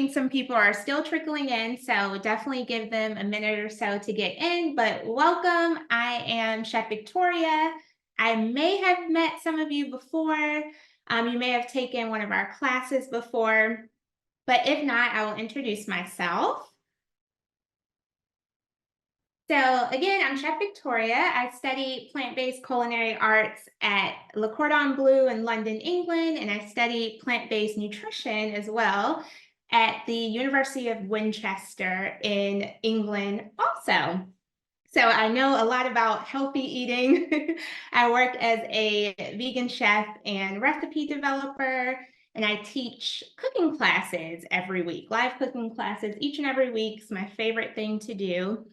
seeing some people are still trickling in, so definitely give them a minute or so to get in, but welcome. I am Chef Victoria. I may have met some of you before. You may have taken one of our classes before, but if not, I will introduce myself. So again, I'm Chef Victoria. I study plant-based culinary arts at Le Cordon Bleu in London, England, and I study plant-based nutrition as well at the University of Winchester in England also. So I know a lot about healthy eating. I work as a vegan chef and recipe developer, and I teach cooking classes every week, live cooking classes each and every week. It's my favorite thing to do.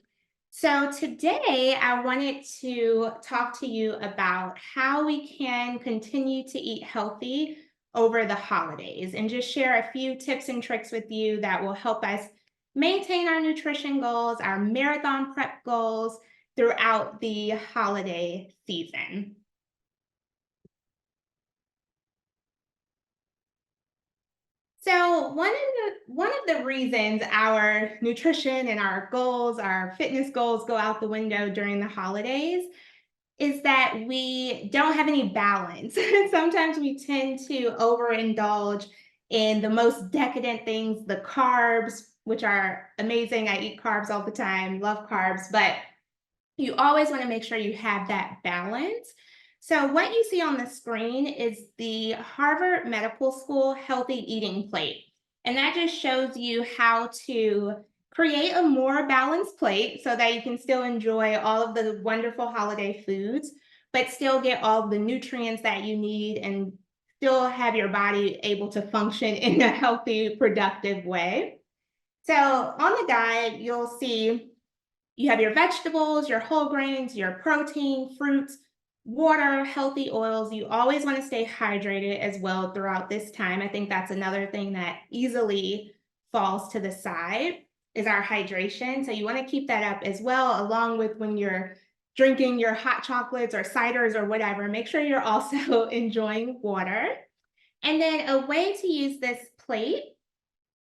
So today I wanted to talk to you about how we can continue to eat healthy over the holidays and just share a few tips and tricks with you that will help us maintain our nutrition goals, our marathon prep goals throughout the holiday season. So one of the reasons our nutrition and our goals, our fitness goals go out the window during the holidays is that we don't have any balance. Sometimes we tend to overindulge in the most decadent things, the carbs, which are amazing. I eat carbs all the time, love carbs, but you always want to make sure you have that balance. So what you see on the screen is the Harvard Medical School Healthy Eating Plate. And that just shows you how to create a more balanced plate so that you can still enjoy all of the wonderful holiday foods, but still get all the nutrients that you need and still have your body able to function in a healthy, productive way. So on the guide, you'll see you have your vegetables, your whole grains, your protein, fruits, water, healthy oils. You always want to stay hydrated as well throughout this time. I think that's another thing that easily falls to the side is our hydration. So you want to keep that up as well, along with when you're drinking your hot chocolates or ciders or whatever. Make sure you're also enjoying water. And then a way to use this plate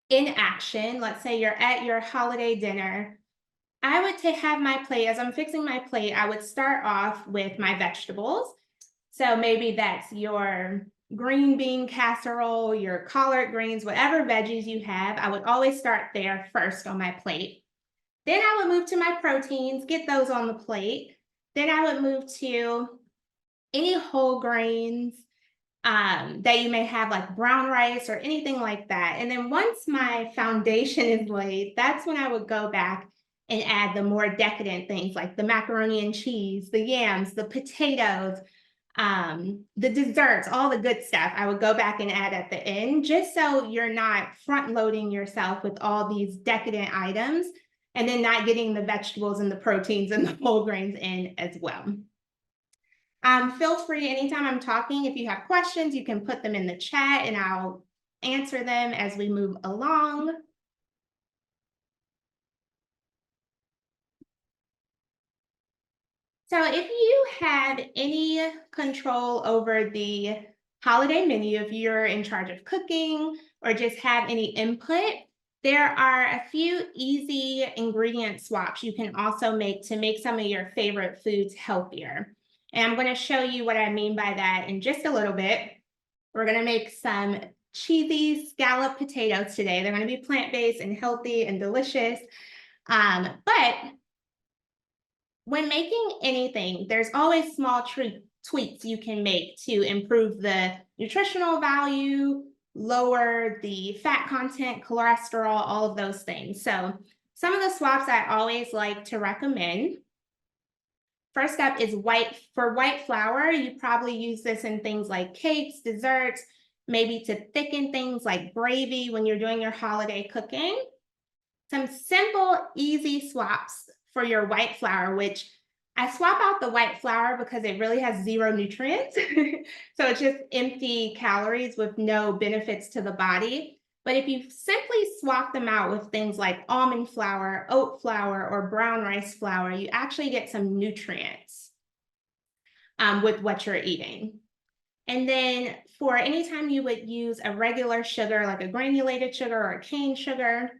in action, let's say you're at your holiday dinner, I would have my plate, as I'm fixing my plate, I would start off with my vegetables. So maybe that's your green bean casserole, your collard greens, whatever veggies you have. I would always start there first on my plate. Then I would move to my proteins, get those on the plate. Then I would move to any whole grains that you may have, like brown rice or anything like that. And then once my foundation is laid, that's when I would go back and add the more decadent things like the macaroni and cheese, the yams, the potatoes, the desserts, all the good stuff. I would go back and add at the end, just so you're not front loading yourself with all these decadent items and then not getting the vegetables and the proteins and the whole grains in as well. Feel free anytime I'm talking, if you have questions, you can put them in the chat and I'll answer them as we move along. So if you have any control over the holiday menu, if you're in charge of cooking or just have any input, there are a few easy ingredient swaps you can also make to make some of your favorite foods healthier. And I'm going to show you what I mean by that in just a little bit. We're going to make some cheesy scallop potatoes today. They're going to be plant-based and healthy and delicious. But when making anything, there's always small tweaks you can make to improve the nutritional value, lower the fat content, cholesterol, all of those things. So some of the swaps I always like to recommend. First up is white flour. You probably use this in things like cakes, desserts, maybe to thicken things like gravy when you're doing your holiday cooking. Some simple, easy swaps for your white flour, which I swap out the white flour because it really has zero nutrients. So it's just empty calories with no benefits to the body. But if you simply swap them out with things like almond flour, oat flour, or brown rice flour, you actually get some nutrients with what you're eating. And then for any time you would use a regular sugar, like a granulated sugar or a cane sugar,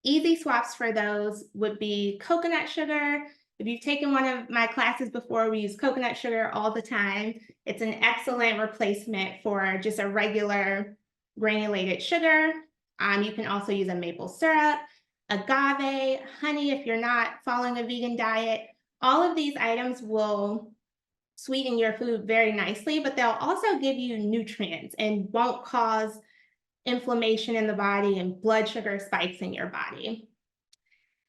easy swaps for those would be coconut sugar. If you've taken one of my classes before, we use coconut sugar all the time. It's an excellent replacement for just a regular granulated sugar. You can also use a maple syrup, agave, honey if you're not following a vegan diet. All of these items will sweeten your food very nicely, but they'll also give you nutrients and won't cause inflammation in the body and blood sugar spikes in your body.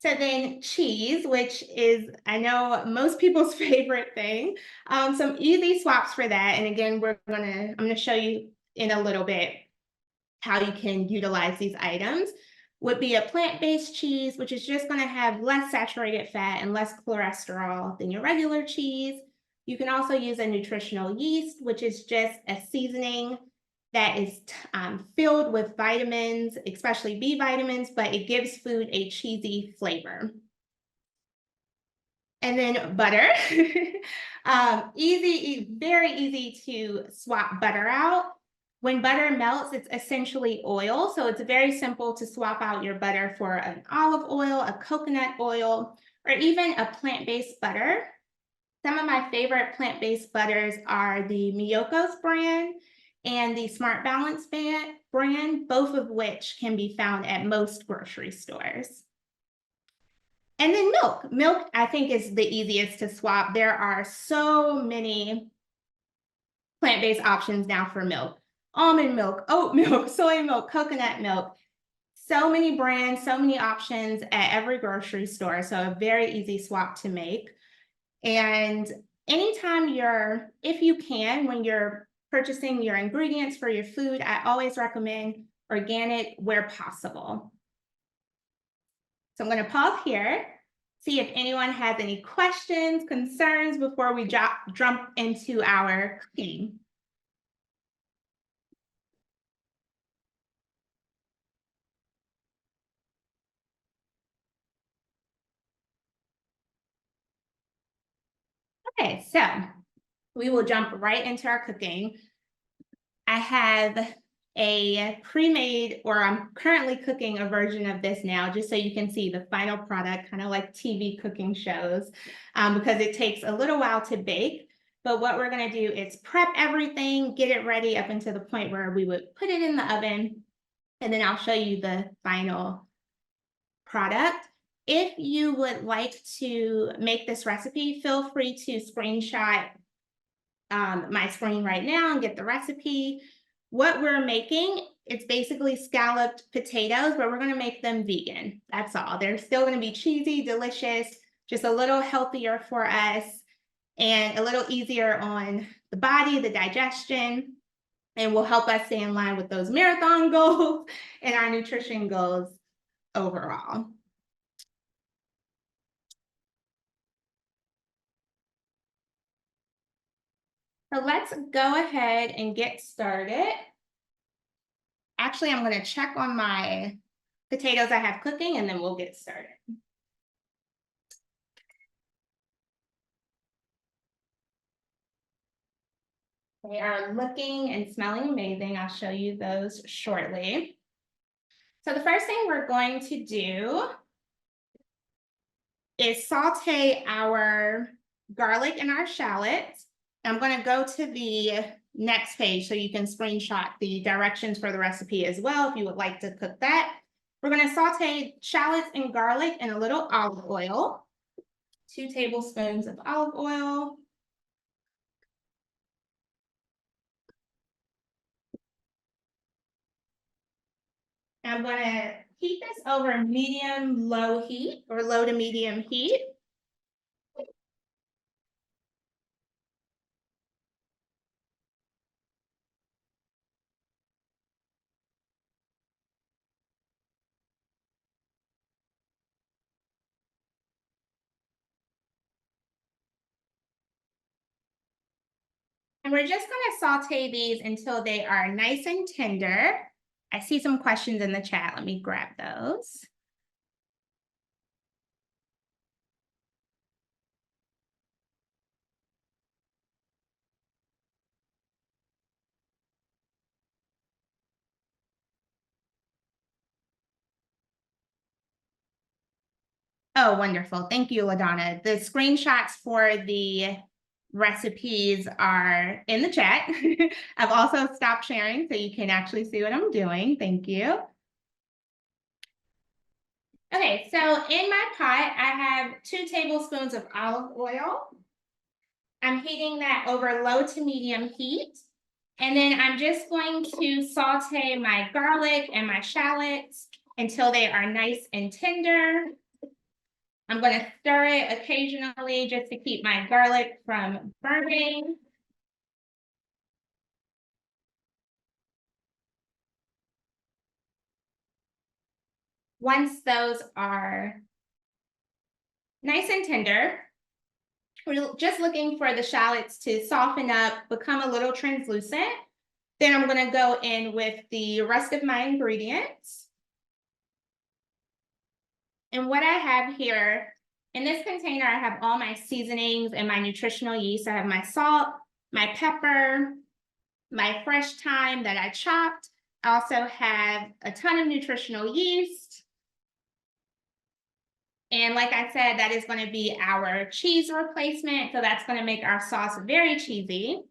So then cheese, which is, I know, most people's favorite thing. Some easy swaps for that. And again, I'm gonna show you in a little bit how you can utilize these items. Would be a plant-based cheese, which is just gonna have less saturated fat and less cholesterol than your regular cheese. You can also use a nutritional yeast, which is just a seasoning that is filled with vitamins, especially B vitamins, but it gives food a cheesy flavor. And then butter. Very easy to swap butter out. When butter melts, it's essentially oil. So it's very simple to swap out your butter for an olive oil, a coconut oil, or even a plant-based butter. Some of my favorite plant-based butters are the Miyoko's brand and the Smart Balance brand, both of which can be found at most grocery stores. And then milk. Milk, I think, is the easiest to swap. There are so many plant-based options now for milk. Almond milk, oat milk, soy milk, coconut milk. So many brands, so many options at every grocery store. So a very easy swap to make. And anytime if you can, when you're purchasing your ingredients for your food, I always recommend organic where possible. So I'm going to pause here, see if anyone has any questions, concerns before we jump into our cooking. Okay, so we will jump right into our cooking. I have a pre-made, or I'm currently cooking a version of this now, just so you can see the final product, kind of like TV cooking shows, because it takes a little while to bake. But what we're going to do is prep everything, get it ready up until the point where we would put it in the oven, and then I'll show you the final product. If you would like to make this recipe, feel free to screenshot my screen right now and get the recipe. What we're making, it's basically scalloped potatoes, but we're going to make them vegan. That's all. They're still going to be cheesy, delicious, just a little healthier for us and a little easier on the body, the digestion, and will help us stay in line with those marathon goals and our nutrition goals overall. So let's go ahead and get started. Actually, I'm going to check on my potatoes I have cooking, and then we'll get started. They are looking and smelling amazing. I'll show you those shortly. So the first thing we're going to do is saute our garlic and our shallots. I'm going to go to the next page so you can screenshot the directions for the recipe as well if you would like to cook that. We're going to saute shallots and garlic in a little olive oil. 2 tablespoons of olive oil. I'm going to heat this over medium-low heat, or low to medium heat. And we're just going to saute these until they are nice and tender. I see some questions in the chat. Let me grab those. Oh, wonderful. Thank you, LaDonna. The screenshots for the recipes are in the chat. I've also stopped sharing so you can actually see what I'm doing. Thank you. Okay, so in my pot, I have 2 tablespoons of olive oil. I'm heating that over low to medium heat. And then I'm just going to saute my garlic and my shallots until they are nice and tender. I'm going to stir it occasionally just to keep my garlic from burning. Once those are nice and tender, we're just looking for the shallots to soften up, become a little translucent. Then I'm going to go in with the rest of my ingredients. And what I have here, in this container, I have all my seasonings and my nutritional yeast. I have my salt, my pepper, my fresh thyme that I chopped. I also have a ton of nutritional yeast. And like I said, that is going to be our cheese replacement. So that's going to make our sauce very cheesy.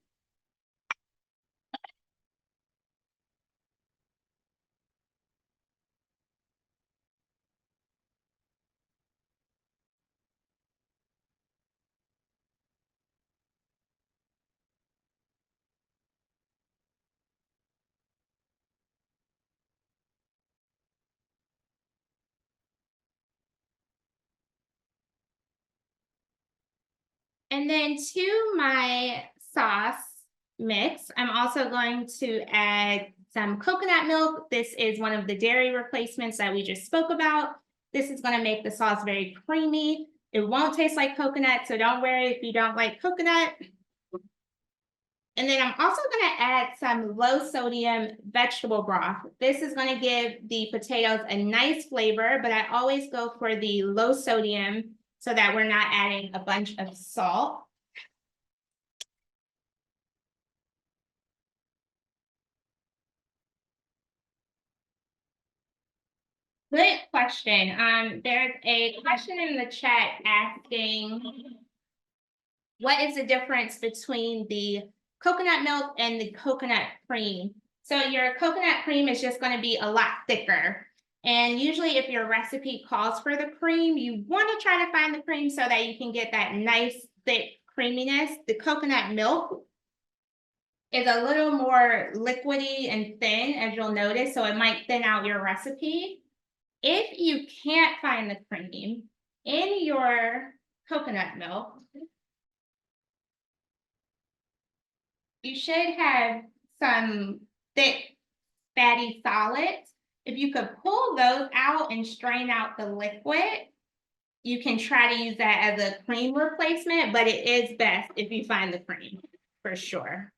And then to my sauce mix, I'm also going to add some coconut milk. This is one of the dairy replacements that we just spoke about. This is going to make the sauce very creamy. It won't taste like coconut, so don't worry if you don't like coconut. And then I'm also going to add some low sodium vegetable broth. This is going to give the potatoes a nice flavor, but I always go for the low sodium so that we're not adding a bunch of salt. Good question. There's a question in the chat asking, what is the difference between the coconut milk and the coconut cream? So your coconut cream is just going to be a lot thicker. And usually if your recipe calls for the cream, you want to try to find the cream so that you can get that nice thick creaminess. The coconut milk is a little more liquidy and thin, as you'll notice, so it might thin out your recipe. If you can't find the cream in your coconut milk, you should have some thick, fatty solids. If you could pull those out and strain out the liquid, you can try to use that as a cream replacement, but it is best if you find the cream, for sure.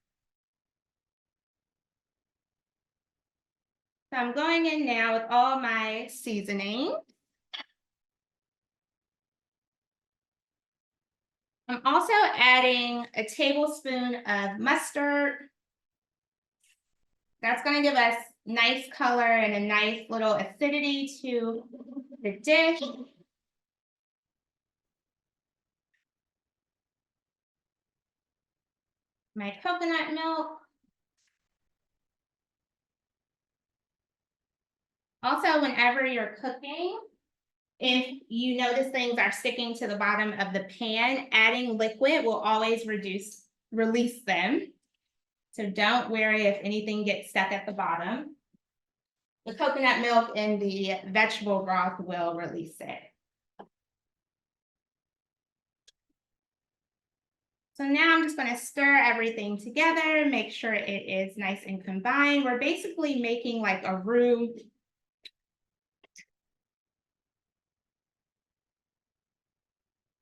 So I'm going in now with all my seasoning. I'm also adding a tablespoon of mustard. That's going to give us nice color and a nice little acidity to the dish. My coconut milk. Also, whenever you're cooking, if you notice things are sticking to the bottom of the pan, adding liquid will always release them. So don't worry if anything gets stuck at the bottom. The coconut milk and the vegetable broth will release it. So now I'm just going to stir everything together, make sure it is nice and combined. We're basically making like a roux.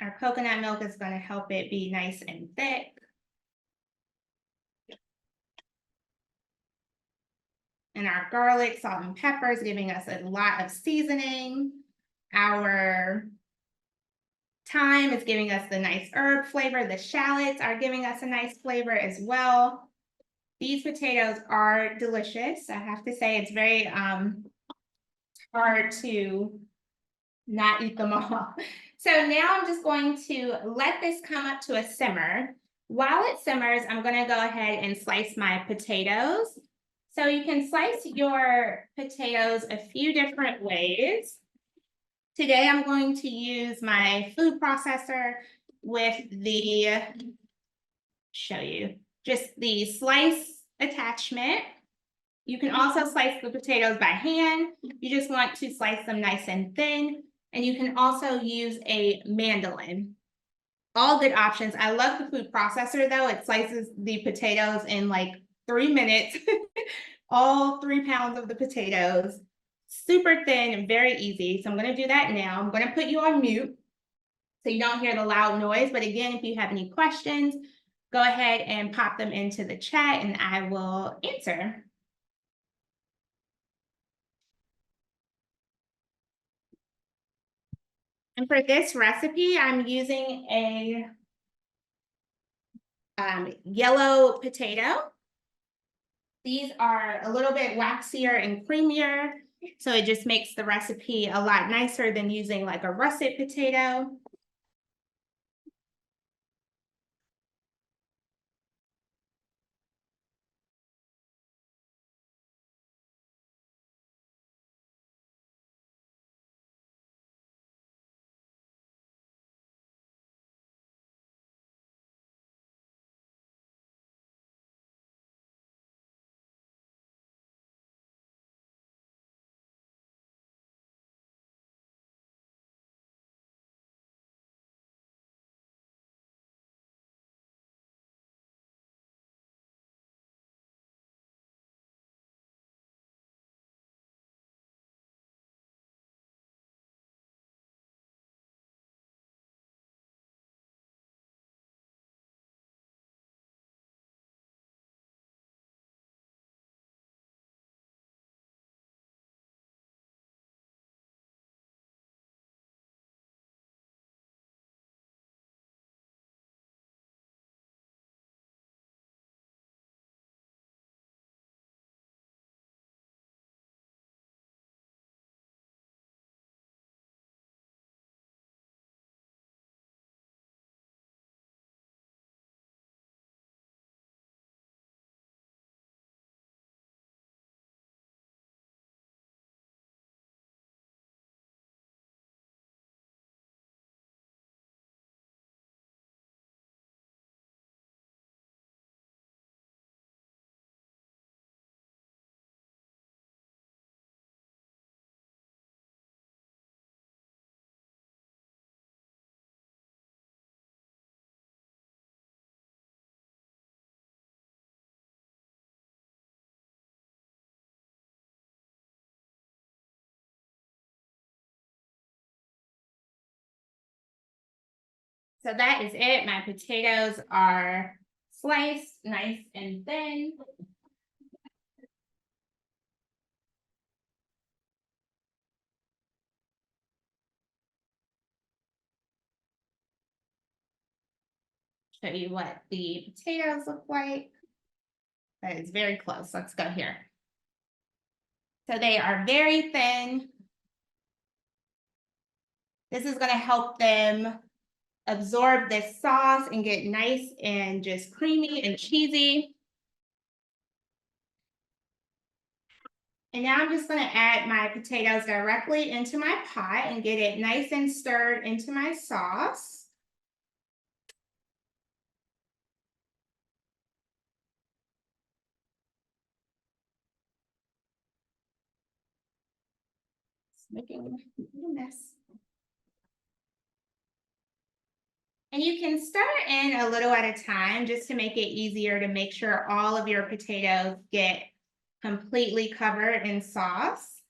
Our coconut milk is going to help it be nice and thick. And our garlic, salt, and pepper is giving us a lot of seasoning. Our thyme is giving us the nice herb flavor. The shallots are giving us a nice flavor as well. These potatoes are delicious. I have to say it's very hard to not eat them all. So now I'm just going to let this come up to a simmer. While it simmers, I'm going to go ahead and slice my potatoes. So you can slice your potatoes a few different ways. Today I'm going to use my food processor with the, show you, just the slice attachment. You can also slice the potatoes by hand. You just want to slice them nice and thin. And you can also use a mandolin. All good options. I love the food processor though. It slices the potatoes in like 3 minutes. All 3 pounds of the potatoes. Super thin and very easy. So I'm going to do that now. I'm going to put you on mute so you don't hear the loud noise. But again, if you have any questions, go ahead and pop them into the chat and I will answer. And for this recipe, I'm using a yellow potato. These are a little bit waxier and creamier, so it just makes the recipe a lot nicer than using like a russet potato. So that is it. My potatoes are sliced nice and thin. Show you what the potatoes look like. That is very close. Let's go here. So they are very thin. This is going to help them absorb this sauce and get nice and just creamy and cheesy. And now I'm just going to add my potatoes directly into my pot and get it nice and stirred into my sauce. It's making a mess. And you can stir in a little at a time just to make it easier to make sure all of your potatoes get completely covered in sauce.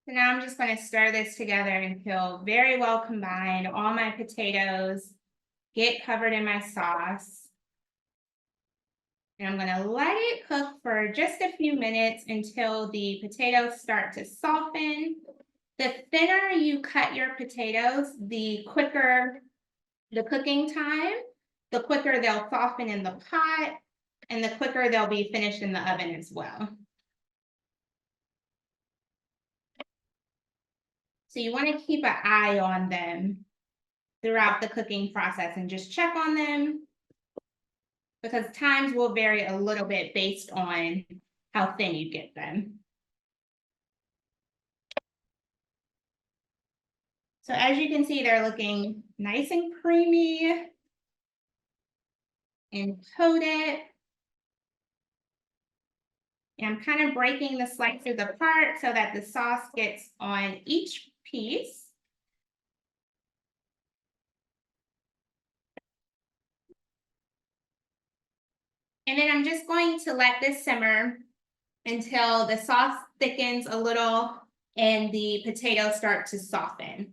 So now I'm just going to stir this together until very well combined. All my potatoes get covered in my sauce. And I'm going to let it cook for just a few minutes until the potatoes start to soften. The thinner you cut your potatoes, the quicker the cooking time, the quicker they'll soften in the pot, and the quicker they'll be finished in the oven as well. So you want to keep an eye on them throughout the cooking process and just check on them, because times will vary a little bit based on how thin you get them. So as you can see, they're looking nice and creamy and coated. And I'm kind of breaking the slices apart so that the sauce gets on each piece. And then I'm just going to let this simmer until the sauce thickens a little and the potatoes start to soften.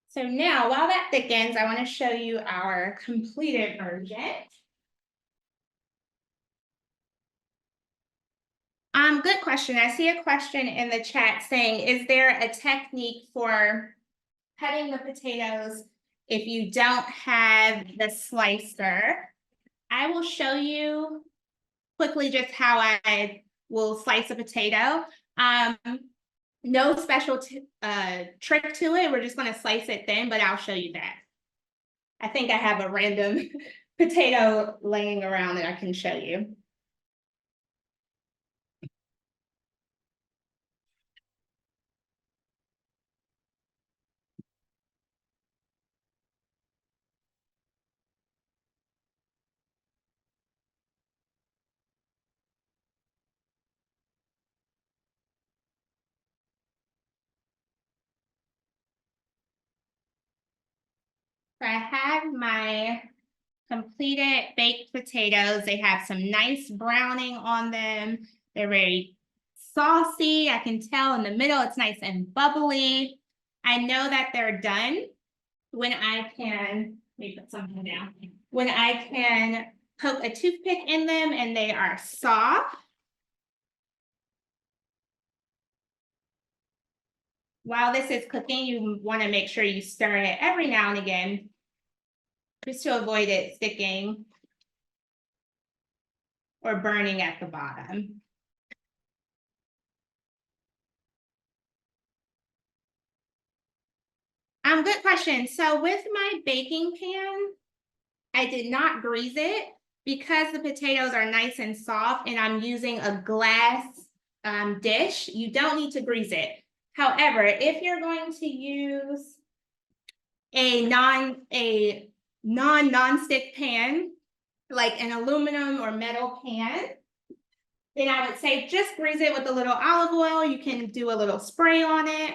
So now, while that thickens, I want to show you our completed version. Good question. I see a question in the chat saying, is there a technique for cutting the potatoes if you don't have the slicer? I will show you quickly just how I will slice a potato. No special trick to it. We're just going to slice it thin, but I'll show you that. I think I have a random potato laying around that I can show you. So I have my completed baked potatoes. They have some nice browning on them. They're very saucy. I can tell in the middle it's nice and bubbly. I know that they're done when I can, let me put something down, when I can poke a toothpick in them and they are soft. While this is cooking, you want to make sure you stir it every now and again just to avoid it sticking or burning at the bottom. Good question. So with my baking pan, I did not grease it because the potatoes are nice and soft and I'm using a glass dish. You don't need to grease it. However, if you're going to use a non-stick pan, like an aluminum or metal pan, then I would say just grease it with a little olive oil. You can do a little spray on it.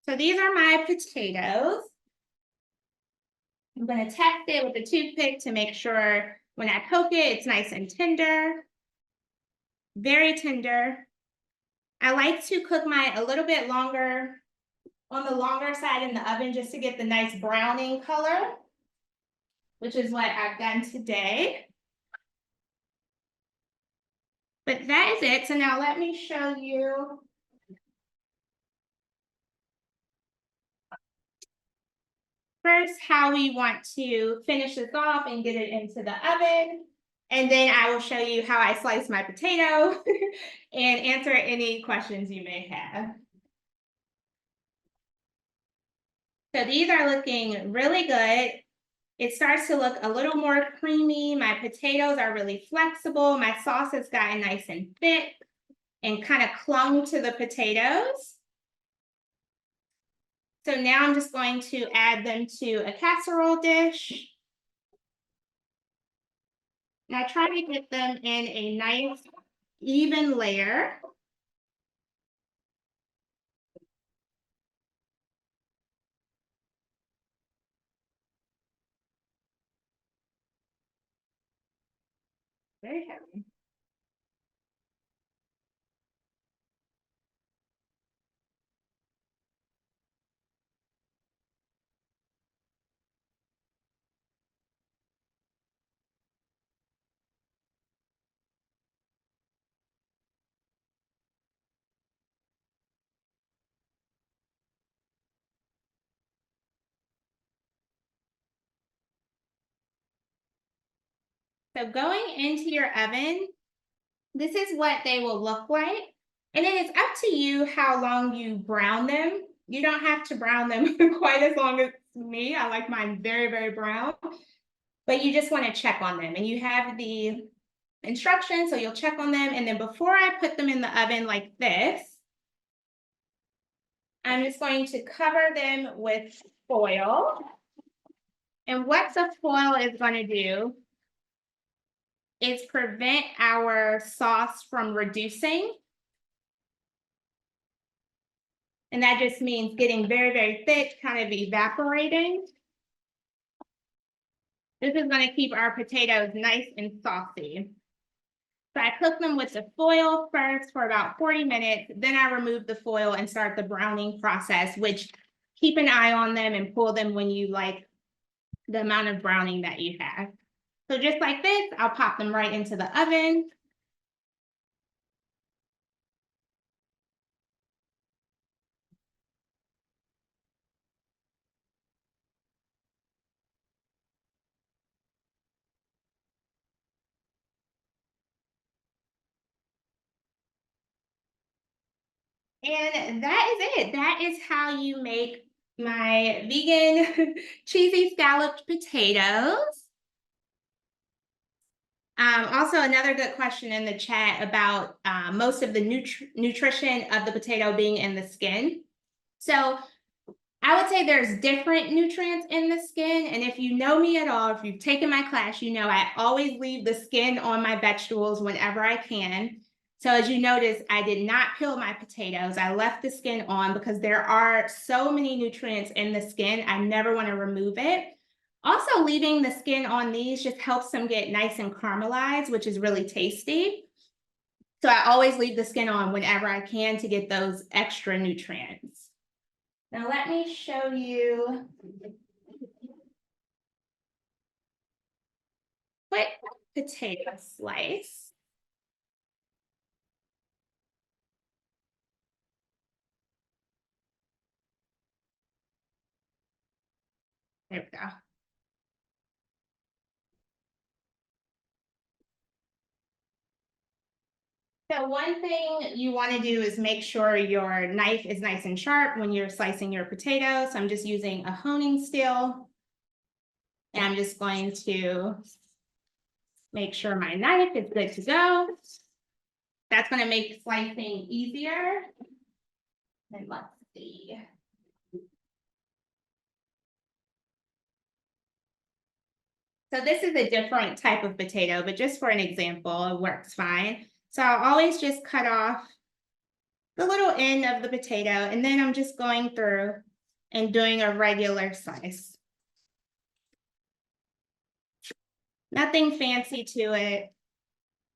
So these are my potatoes. I'm going to test it with a toothpick to make sure when I poke it, it's nice and tender. Very tender. I like to cook mine a little bit longer, on the longer side in the oven, just to get the nice browning color, which is what I've done today. But that is it. So now let me show you first how we want to finish this off and get it into the oven. And then I will show you how I slice my potato and answer any questions you may have. So these are looking really good. It starts to look a little more creamy. My potatoes are really flexible. My sauce has gotten nice and thick and kind of clung to the potatoes. So now I'm just going to add them to a casserole dish. And I try to get them in a nice, even layer. very heavy. So going into your oven, this is what they will look like. And then it's up to you how long you brown them. You don't have to brown them quite as long as me. I like mine very, very brown. But you just want to check on them. And you have the instructions, so you'll check on them. And then before I put them in the oven like this, I'm just going to cover them with foil. And what the foil is going to do is prevent our sauce from reducing. And that just means getting very, very thick, kind of evaporating. This is going to keep our potatoes nice and saucy. So I cook them with the foil first for about 40 minutes. Then I remove the foil and start the browning process, which keep an eye on them and pull them when you like the amount of browning that you have. So just like this, I'll pop them right into the oven. And that is it. That is how you make my vegan cheesy scalloped potatoes. Also, another good question in the chat about most of the nutrition of the potato being in the skin. So I would say there's different nutrients in the skin. And if you know me at all, if you've taken my class, you know I always leave the skin on my vegetables whenever I can. So as you notice, I did not peel my potatoes. I left the skin on because there are so many nutrients in the skin. I never want to remove it. Also, leaving the skin on these just helps them get nice and caramelized, which is really tasty. So I always leave the skin on whenever I can to get those extra nutrients. Now let me show you quick potato slice. There we go. So one thing you want to do is make sure your knife is nice and sharp when you're slicing your potatoes. So I'm just using a honing steel. And I'm just going to make sure my knife is good to go. That's going to make slicing easier. And let's see. So this is a different type of potato, but just for an example, it works fine. So I'll always just cut off the little end of the potato, and then I'm just going through and doing a regular slice. Nothing fancy to it,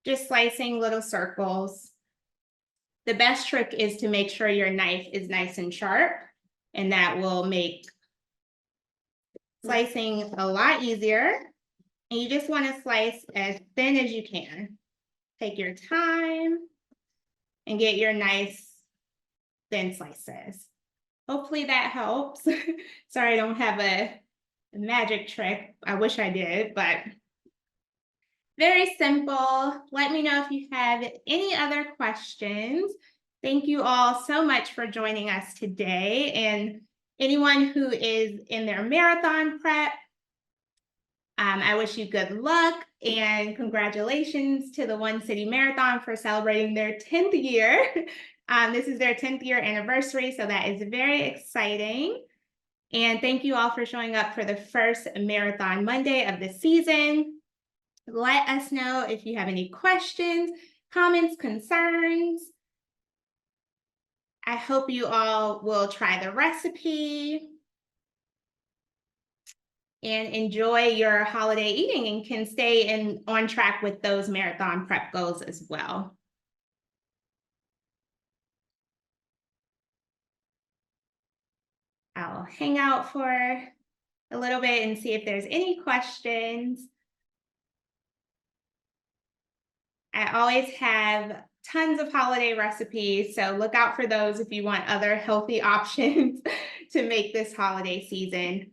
just slicing little circles. The best trick is to make sure your knife is nice and sharp, and that will make slicing a lot easier. And you just want to slice as thin as you can. Take your time and get your nice thin slices. Hopefully that helps. Sorry, I don't have a magic trick. I wish I did, but very simple. Let me know if you have any other questions. Thank you all so much for joining us today. And anyone who is in their marathon prep, I wish you good luck and congratulations to the One City Marathon for celebrating their 10th year. This is their 10th year anniversary, so that is very exciting. And thank you all for showing up for the first Marathon Monday of the season. Let us know if you have any questions, comments, concerns. I hope you all will try the recipe. and enjoy your holiday eating and can stay on track with those marathon prep goals as well. I'll hang out for a little bit and see if there's any questions. I always have tons of holiday recipes, so look out for those if you want other healthy options to make this holiday season.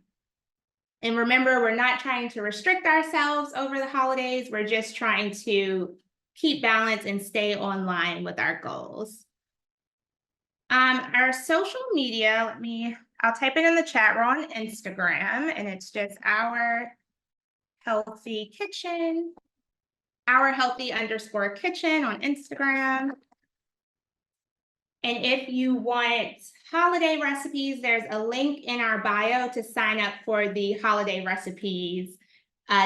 And remember, we're not trying to restrict ourselves over the holidays. We're just trying to keep balance and stay online with our goals. Our social media, I'll type it in the chat. We're on Instagram, and it's just our healthy kitchen, our healthy_kitchen on Instagram. And if you want holiday recipes, there's a link in our bio to sign up for the holiday recipes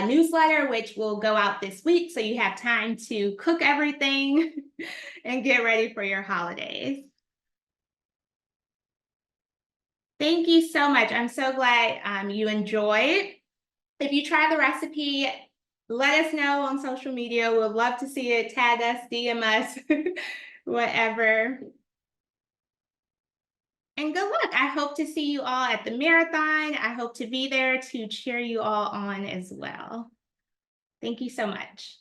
newsletter, which will go out this week. So you have time to cook everything and get ready for your holidays. Thank you so much. I'm so glad you enjoyed. If you try the recipe, let us know on social media. We'd love to see it. Tag us, DM us, whatever. And good luck. I hope to see you all at the marathon. I hope to be there to cheer you all on as well. Thank you so much.